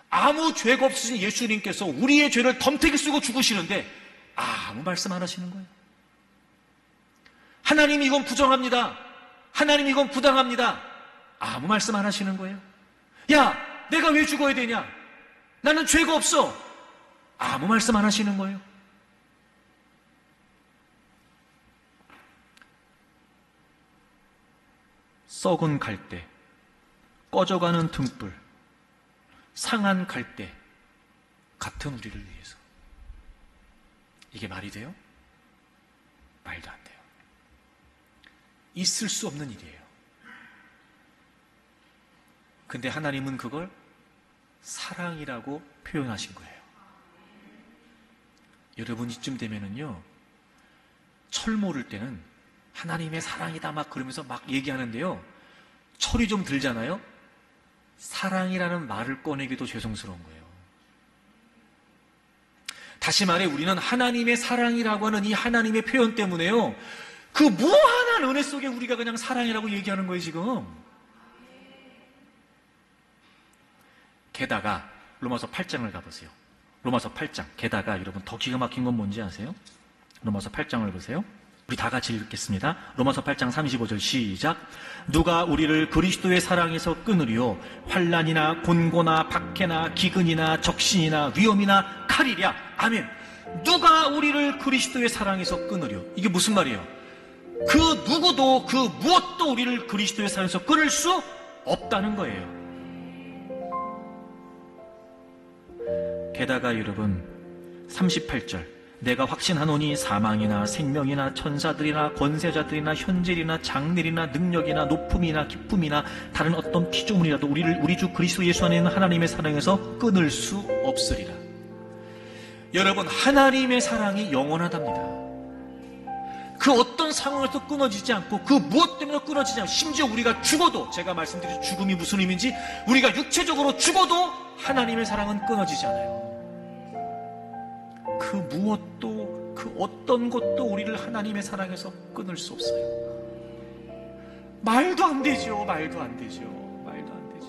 아무 죄가 없으신 예수님께서 우리의 죄를 덤태기 쓰고 죽으시는데 아무 말씀 안 하시는 거예요. 하나님, 이건 부정합니다. 하나님, 이건 부당합니다. 아무 말씀 안 하시는 거예요. 야, 내가 왜 죽어야 되냐? 나는 죄가 없어. 아무 말씀 안 하시는 거예요. 썩은 갈대, 꺼져가는 등불, 상한 갈대 같은 우리를 위해서. 이게 말이 돼요? 말도 안 돼요. 있을 수 없는 일이에요. 근데 하나님은 그걸 사랑이라고 표현하신 거예요. 여러분, 이쯤 되면은요, 철 모를 때는 하나님의 사랑이다 막 그러면서 막 얘기하는데요, 철이 좀 들잖아요. 사랑이라는 말을 꺼내기도 죄송스러운 거예요. 다시 말해, 우리는 하나님의 사랑이라고 하는 이 하나님의 표현 때문에요, 그 무한한 은혜 속에 우리가 그냥 사랑이라고 얘기하는 거예요, 지금. 게다가 로마서 8장을 가보세요. 로마서 8장. 게다가 여러분, 더 기가 막힌 건 뭔지 아세요? 로마서 8장을 보세요. 우리 다 같이 읽겠습니다. 로마서 8장 35절 시작. 누가 우리를 그리스도의 사랑에서 끊으리요? 환난이나 곤고나 박해나 기근이나 적신이나 위험이나 칼이랴. 아멘. 누가 우리를 그리스도의 사랑에서 끊으리요? 이게 무슨 말이에요? 그 누구도, 그 무엇도 우리를 그리스도의 사랑에서 끊을 수 없다는 거예요. 게다가 여러분, 38절, 내가 확신하노니 사망이나 생명이나 천사들이나 권세자들이나 현질이나 장례리나 능력이나 높음이나 기쁨이나 다른 어떤 피조물이라도 우리를 우리 주 그리스도 예수 안에 있는 하나님의 사랑에서 끊을 수 없으리라. 여러분, 하나님의 사랑이 영원하답니다. 그 어떤 상황에서 끊어지지 않고, 그 무엇 때문에 끊어지지 않고, 심지어 우리가 죽어도, 제가 말씀드린 죽음이 무슨 의미인지, 우리가 육체적으로 죽어도 하나님의 사랑은 끊어지지 않아요. 그 무엇도, 그 어떤 것도 우리를 하나님의 사랑에서 끊을 수 없어요. 말도 안 되죠. 말도 안 되죠. 말도 안 되죠.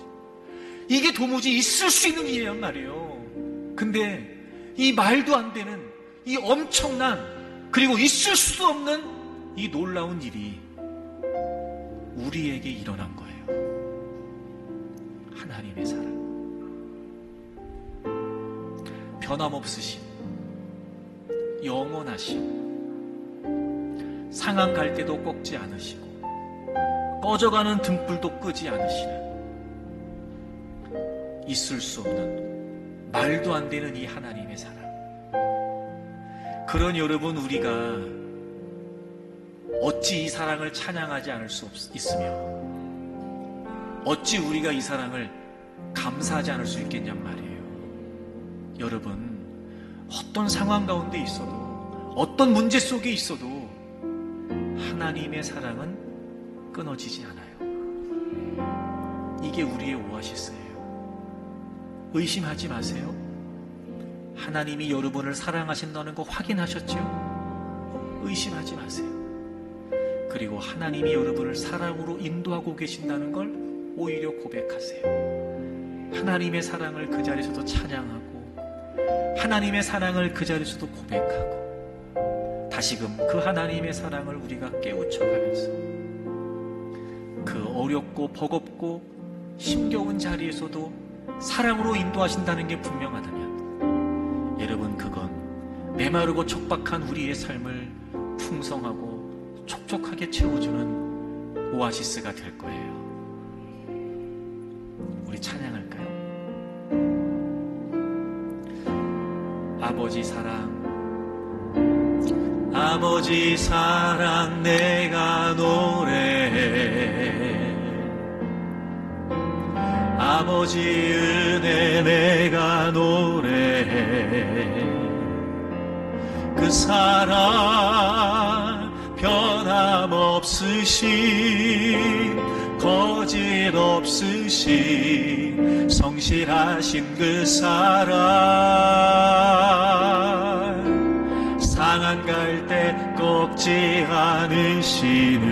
이게 도무지 있을 수 있는 일이란 말이에요. 근데 이 말도 안 되는, 이 엄청난, 그리고 있을 수 없는 이 놀라운 일이 우리에게 일어난 거예요. 하나님의 사랑. 변함없으신, 영원하신, 상한 갈대도 꺾지 않으시고 꺼져가는 등불도 끄지 않으시는, 있을 수 없는, 말도 안 되는 이 하나님의 사랑. 그런 여러분, 우리가 어찌 이 사랑을 찬양하지 않을 수 있으며 어찌 우리가 이 사랑을 감사하지 않을 수 있겠냔 말이에요. 여러분, 어떤 상황 가운데 있어도, 어떤 문제 속에 있어도 하나님의 사랑은 끊어지지 않아요. 이게 우리의 오아시스예요. 의심하지 마세요. 하나님이 여러분을 사랑하신다는 거 확인하셨죠? 의심하지 마세요. 그리고 하나님이 여러분을 사랑으로 인도하고 계신다는 걸 오히려 고백하세요. 하나님의 사랑을 그 자리에서도 찬양하고, 하나님의 사랑을 그 자리에서도 고백하고, 다시금 그 하나님의 사랑을 우리가 깨우쳐가면서 그 어렵고 버겁고 힘겨운 자리에서도 사랑으로 인도하신다는 게 분명하다면, 여러분, 그건 메마르고 촉박한 우리의 삶을 풍성하고 촉촉하게 채워주는 오아시스가 될 거예요. 우리 찬양할까요? 아버지 사랑, 아버지 사랑 내가 노래해. 아버지 은혜 내가 노래해. 그 사랑 변함없으신, 거짓 없으신, 성실하신 그 사랑, 상한 갈 때 꺾지 않으시는,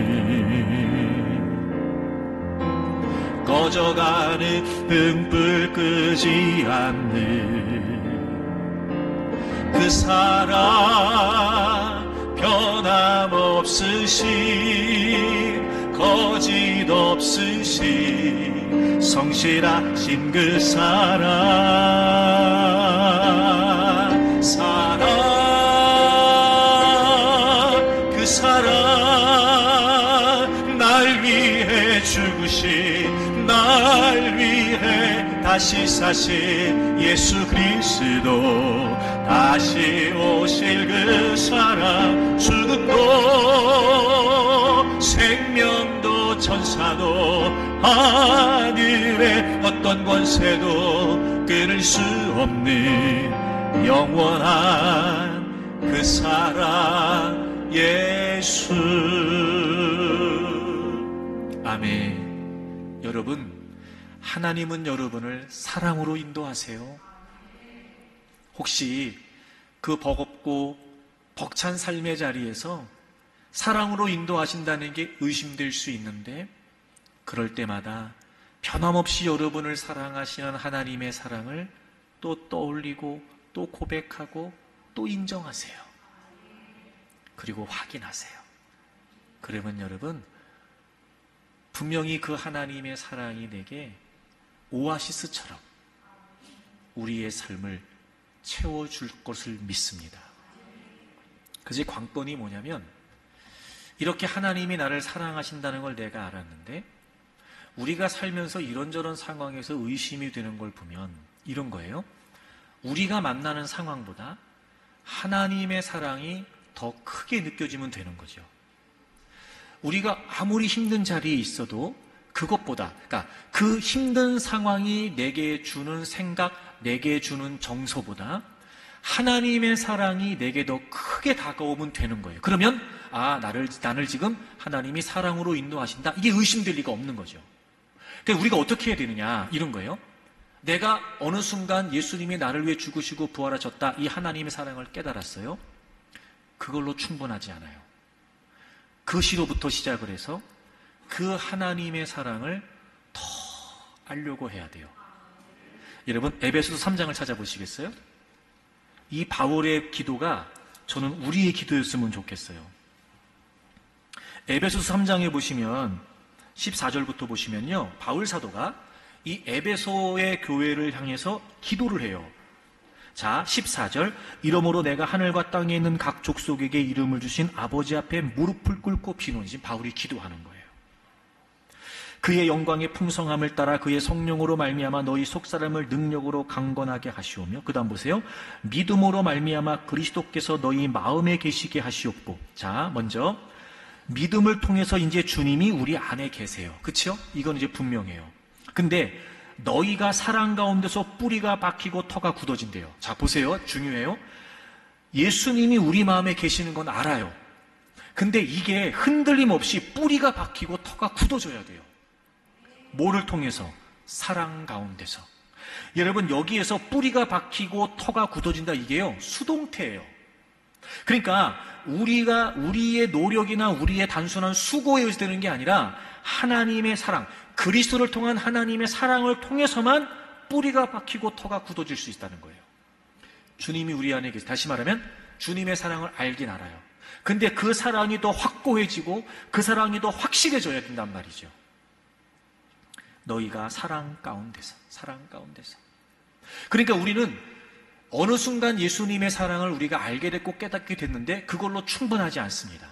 꺼져가는 등불 끄지 않는 그 사랑, 변함없으신, 거짓 없으신, 성실하신 그 사랑, 그 사랑, 날 위해 죽으신, 날 위해 다시 사신 예수 그리스도, 다시 오실 그 사랑, 죽음도 생명도 천사도 하늘의 어떤 권세도 끊을 수 없는 영원한 그 사랑, 예수. 아멘. 여러분, 하나님은 여러분을 사랑으로 인도하세요. 혹시 그 버겁고 벅찬 삶의 자리에서 사랑으로 인도하신다는 게 의심될 수 있는데, 그럴 때마다 변함없이 여러분을 사랑하시는 하나님의 사랑을 또 떠올리고 또 고백하고 또 인정하세요. 그리고 확인하세요. 그러면 여러분, 분명히 그 하나님의 사랑이 내게 오아시스처럼 우리의 삶을 채워줄 것을 믿습니다. 그지 관건이 뭐냐면, 이렇게 하나님이 나를 사랑하신다는 걸 내가 알았는데 우리가 살면서 이런저런 상황에서 의심이 되는 걸 보면 이런 거예요. 우리가 만나는 상황보다 하나님의 사랑이 더 크게 느껴지면 되는 거죠. 우리가 아무리 힘든 자리에 있어도 그것보다, 그러니까 그 힘든 상황이 내게 주는 생각, 내게 주는 정서보다 하나님의 사랑이 내게 더 크게 다가오면 되는 거예요. 그러면 나를 지금 하나님이 사랑으로 인도하신다, 이게 의심될 리가 없는 거죠. 그러니까 우리가 어떻게 해야 되느냐, 이런 거예요. 내가 어느 순간 예수님이 나를 위해 죽으시고 부활하셨다, 이 하나님의 사랑을 깨달았어요. 그걸로 충분하지 않아요. 그 시로부터 시작을 해서 그 하나님의 사랑을 더 알려고 해야 돼요. 여러분, 에베소서 3장을 찾아보시겠어요? 이 바울의 기도가 저는 우리의 기도였으면 좋겠어요. 에베소서 3장에 보시면 14절부터 보시면요, 바울 사도가 이 에베소의 교회를 향해서 기도를 해요. 자, 14절. 이러므로 내가 하늘과 땅에 있는 각 족속에게 이름을 주신 아버지 앞에 무릎을 꿇고 비노니, 바울이 기도하는 거예요. 그의 영광의 풍성함을 따라 그의 성령으로 말미암아 너희 속사람을 능력으로 강건하게 하시오며, 그 다음 보세요. 믿음으로 말미암아 그리스도께서 너희 마음에 계시게 하시옵고. 자, 먼저 믿음을 통해서 이제 주님이 우리 안에 계세요. 그렇죠? 이건 이제 분명해요. 근데 너희가 사랑 가운데서 뿌리가 박히고 터가 굳어진대요. 자, 보세요. 중요해요. 예수님이 우리 마음에 계시는 건 알아요. 근데 이게 흔들림 없이 뿌리가 박히고 터가 굳어져야 돼요. 뭐를 통해서? 사랑 가운데서. 여러분, 여기에서 뿌리가 박히고 터가 굳어진다, 이게요, 수동태예요. 그러니까 우리의 노력이나 우리의 단순한 수고에 의해서 되는 게 아니라 하나님의 사랑, 그리스도를 통한 하나님의 사랑을 통해서만 뿌리가 박히고 터가 굳어질 수 있다는 거예요. 주님이 우리 안에 계세요. 다시 말하면 주님의 사랑을 알긴 알아요. 근데 그 사랑이 더 확고해지고 그 사랑이 더 확실해져야 된단 말이죠. 너희가 사랑 가운데서. 그러니까 우리는 어느 순간 예수님의 사랑을 우리가 알게 됐고 깨닫게 됐는데 그걸로 충분하지 않습니다.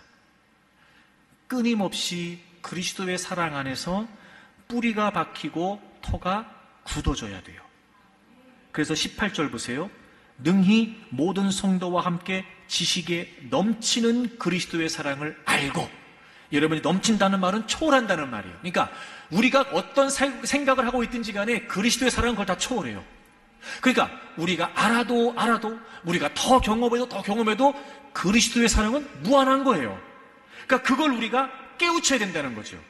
끊임없이 그리스도의 사랑 안에서 뿌리가 박히고 터가 굳어져야 돼요. 그래서 18절 보세요. 능히 모든 성도와 함께 지식에 넘치는 그리스도의 사랑을 알고. 여러분이 넘친다는 말은 초월한다는 말이에요. 그러니까 우리가 어떤 생각을 하고 있든지 간에 그리스도의 사랑은 그걸 다 초월해요. 그러니까 우리가 알아도 우리가 더 경험해도 그리스도의 사랑은 무한한 거예요. 그러니까 그걸 우리가 깨우쳐야 된다는 거죠.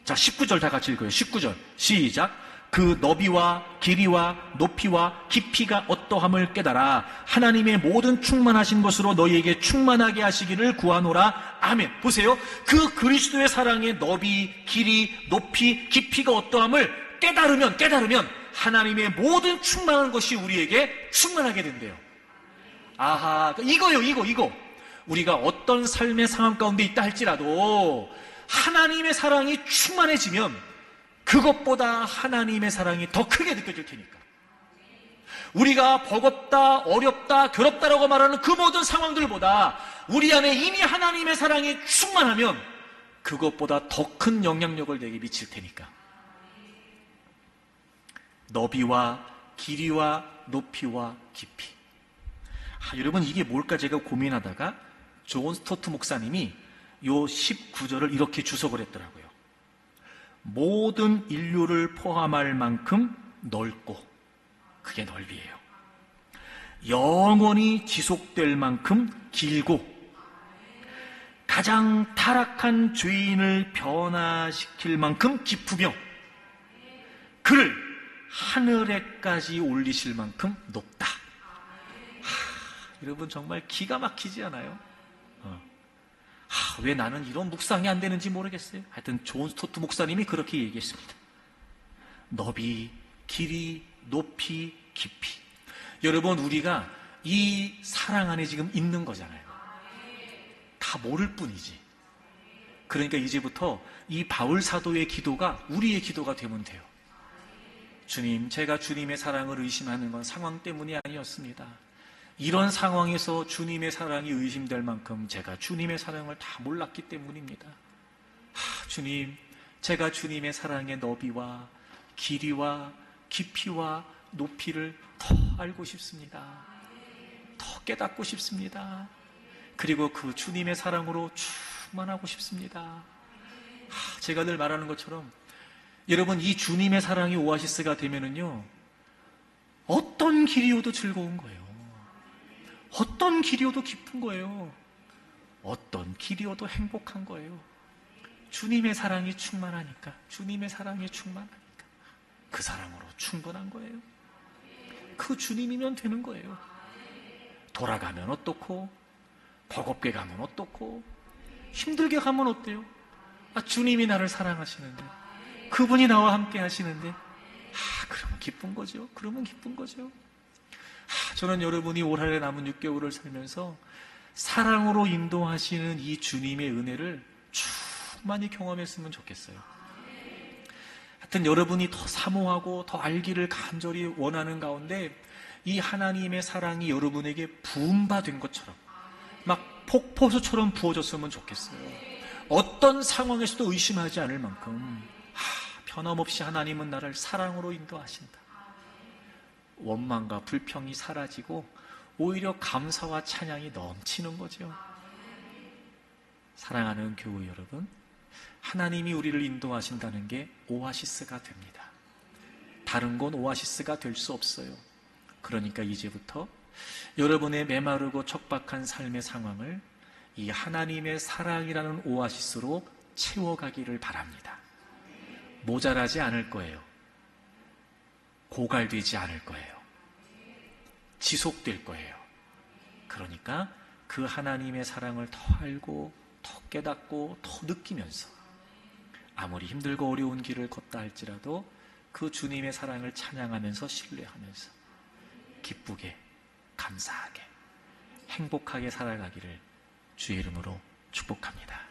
자, 19절 다 같이 읽어요. 19절 시작. 그 너비와 길이와 높이와 깊이가 어떠함을 깨달아 하나님의 모든 충만하신 것으로 너희에게 충만하게 하시기를 구하노라. 아멘. 보세요. 그 그리스도의 사랑의 너비, 길이, 높이, 깊이가 어떠함을 깨달으면 하나님의 모든 충만한 것이 우리에게 충만하게 된대요. 아하, 이거요. 우리가 어떤 삶의 상황 가운데 있다 할지라도 하나님의 사랑이 충만해지면 그것보다 하나님의 사랑이 더 크게 느껴질 테니까. 우리가 버겁다, 어렵다, 괴롭다라고 말하는 그 모든 상황들보다 우리 안에 이미 하나님의 사랑이 충만하면 그것보다 더 큰 영향력을 내게 미칠 테니까. 너비와 길이와 높이와 깊이. 여러분, 이게 뭘까 제가 고민하다가 존 스토트 목사님이 요 19절을 이렇게 주석을 했더라고요. 모든 인류를 포함할 만큼 넓고, 그게 넓이에요. 영원히 지속될 만큼 길고, 가장 타락한 죄인을 변화시킬 만큼 깊으며, 그를 하늘에까지 올리실 만큼 높다. 여러분, 정말 기가 막히지 않아요? 왜 나는 이런 묵상이 안 되는지 모르겠어요. 하여튼 존 스토트 목사님이 그렇게 얘기했습니다. 너비, 길이, 높이, 깊이. 여러분, 우리가 이 사랑 안에 지금 있는 거잖아요. 다 모를 뿐이지. 그러니까 이제부터 이 바울 사도의 기도가 우리의 기도가 되면 돼요. 주님, 제가 주님의 사랑을 의심하는 건 상황 때문이 아니었습니다. 이런 상황에서 주님의 사랑이 의심될 만큼 제가 주님의 사랑을 다 몰랐기 때문입니다. 주님, 제가 주님의 사랑의 너비와 길이와 깊이와 높이를 더 알고 싶습니다. 더 깨닫고 싶습니다. 그리고 그 주님의 사랑으로 충만하고 싶습니다. 제가 늘 말하는 것처럼 여러분, 이 주님의 사랑이 오아시스가 되면은요, 어떤 길이어도 즐거운 거예요. 어떤 길이어도 기쁜 거예요. 어떤 길이어도 행복한 거예요. 주님의 사랑이 충만하니까, 그 사랑으로 충분한 거예요. 그 주님이면 되는 거예요. 돌아가면 어떻고, 버겁게 가면 어떻고, 힘들게 가면 어때요? 주님이 나를 사랑하시는데, 그분이 나와 함께 하시는데, 그러면 기쁜 거죠. 저는 여러분이 올 한해 남은 6개월을 살면서 사랑으로 인도하시는 이 주님의 은혜를 충만히 경험했으면 좋겠어요. 하여튼 여러분이 더 사모하고 더 알기를 간절히 원하는 가운데 이 하나님의 사랑이 여러분에게 부음받은 것처럼 막 폭포수처럼 부어졌으면 좋겠어요. 어떤 상황에서도 의심하지 않을 만큼 변함없이 하나님은 나를 사랑으로 인도하신다. 원망과 불평이 사라지고 오히려 감사와 찬양이 넘치는 거죠. 사랑하는 교우 여러분, 하나님이 우리를 인도하신다는 게 오아시스가 됩니다. 다른 건 오아시스가 될 수 없어요. 그러니까 이제부터 여러분의 메마르고 척박한 삶의 상황을 이 하나님의 사랑이라는 오아시스로 채워가기를 바랍니다. 모자라지 않을 거예요. 고갈되지 않을 거예요. 지속될 거예요. 그러니까 그 하나님의 사랑을 더 알고 더 깨닫고 더 느끼면서 아무리 힘들고 어려운 길을 걷다 할지라도 그 주님의 사랑을 찬양하면서 신뢰하면서 기쁘게 감사하게 행복하게 살아가기를 주의 이름으로 축복합니다.